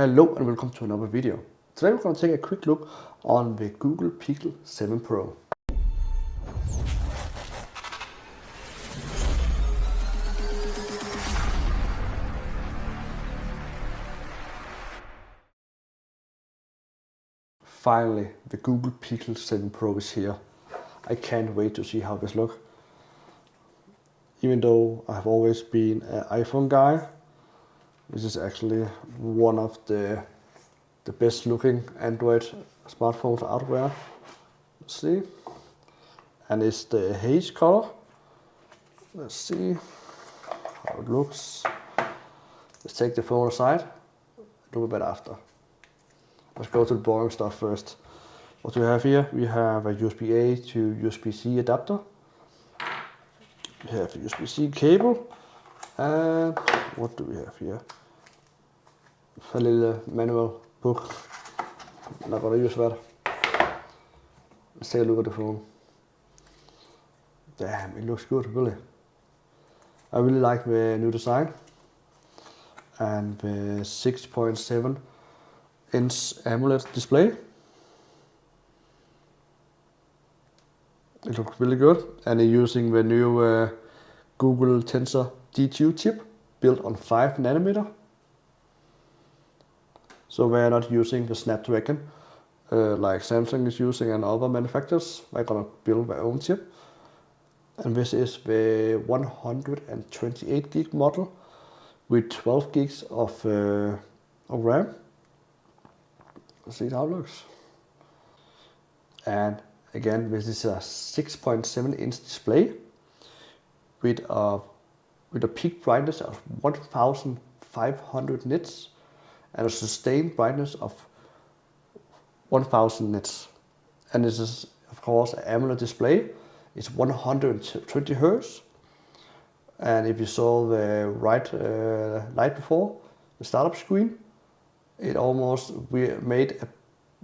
Hello and welcome to another video. Today we're going to take a quick look on the Google Pixel 7 Pro. Finally, the Google Pixel 7 Pro is here. I can't wait to see how this looks. Even though I've always been an iPhone guy, this is actually one of the best looking Android smartphones out there. Let's see. And it's the haze color. Let's see how it looks. Let's take the phone aside, do a bit after. Let's go to the boring stuff first. What do we have here? We have a USB-A to USB-C adapter. We have a USB-C cable. And what do we have here? A little manual book. I'm not gonna use that. Let's take a look at the phone. Damn, it looks good, really. I really like the new design and the 6.7 inch Amoled display. It looks really good, and they're using the new Google Tensor D2 chip built on 5 nanometer. So they're not using the Snapdragon like Samsung is using and other manufacturers. They're gonna build their own chip. And this is the 128 gig model with 12 gigs of RAM. Let's see how it looks. And again, this is a 6.7 inch display with a peak brightness of 1500 nits and a sustained brightness of 1000 nits. And this is, of course, an AMOLED display. It's 120 Hz. And if you saw the light before, the startup screen, it almost made a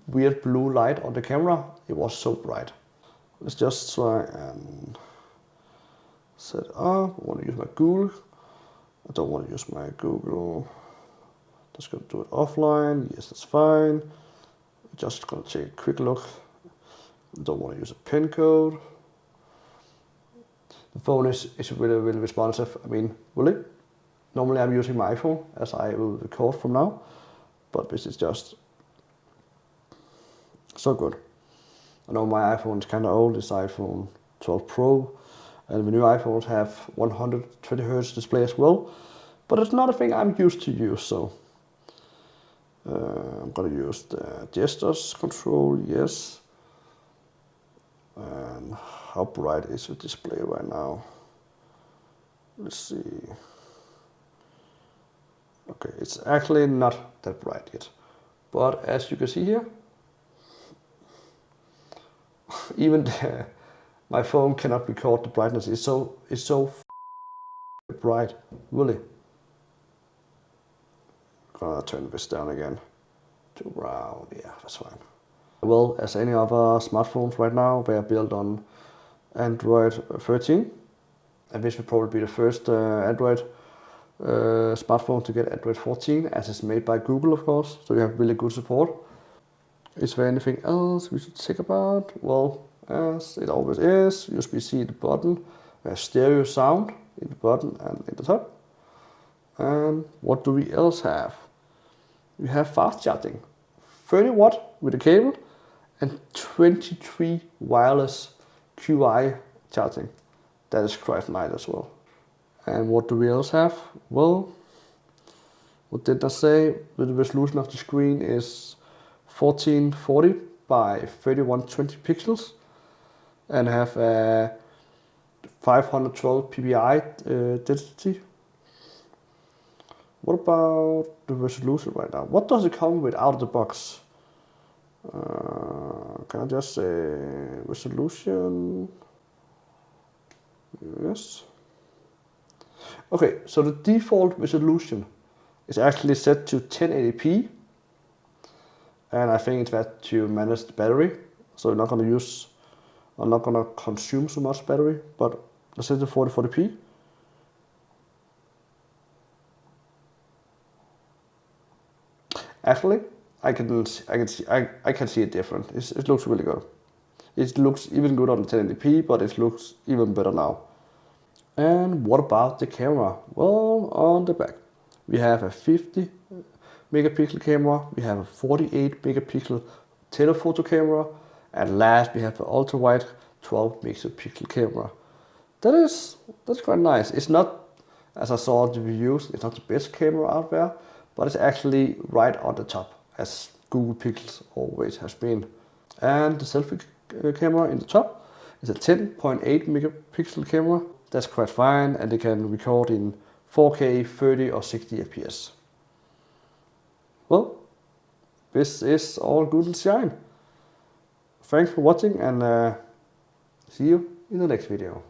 weird blue light on the camera. It was so bright. Let's just try and set up. I want to use my Google. I don't want to use my Google. Just gonna do it offline. Yes, that's fine. Just gonna take a quick look. Don't want to use a pin code. The phone is really responsive. I mean, really. Normally I'm using my iPhone as I will record from now, but this is just so good. I know my iPhone is kind of old. It's iPhone 12 Pro, and the new iPhones have 120 Hz display as well, but it's not a thing I'm used to use. So I'm gonna use the gestures control, yes. And how bright is the display right now? Let's see. Okay, it's actually not that bright yet, but as you can see here, even my phone cannot record the brightness. It's so bright, really. Gonna turn this down again to brown. Yeah, that's fine. Well, as any other smartphones right now, they are built on Android 13, and this will probably be the first Android smartphone to get Android 14, as it's made by Google, of course. So you have really good support. Is there anything else we should think about? Well, as it always is, USB-C at the bottom, stereo sound in the bottom and in the top. And what do we else have? We have fast charging, 30 watt with a cable, and 23 wireless QI charging. That is quite nice as well. And what do we else have? Well, what did I say? The resolution of the screen is 1440 by 3120 pixels, and have a 512 ppi density. What about the resolution right now? What does it come with out of the box? Can I just say resolution? Yes. Okay, so the default resolution is actually set to 1080p, and I think it's that to manage the battery. So I'm not gonna consume so much battery, but let's set it to 40p. Actually, I can see it different. It looks really good. It looks even good on the 1080p, but it looks even better now. And what about the camera? Well, on the back, we have a 50 megapixel camera, we have a 48 megapixel telephoto camera, and last we have the ultra wide 12 megapixel camera. That's quite nice. It's not, as I saw the reviews, it's not the best camera out there, but it's actually right on the top, as Google Pixels always has been. And the selfie camera in the top is a 10.8 megapixel camera. That's quite fine, and they can record in 4K, 30 or 60 FPS. Well, this is all good and shine. Thanks for watching, and see you in the next video.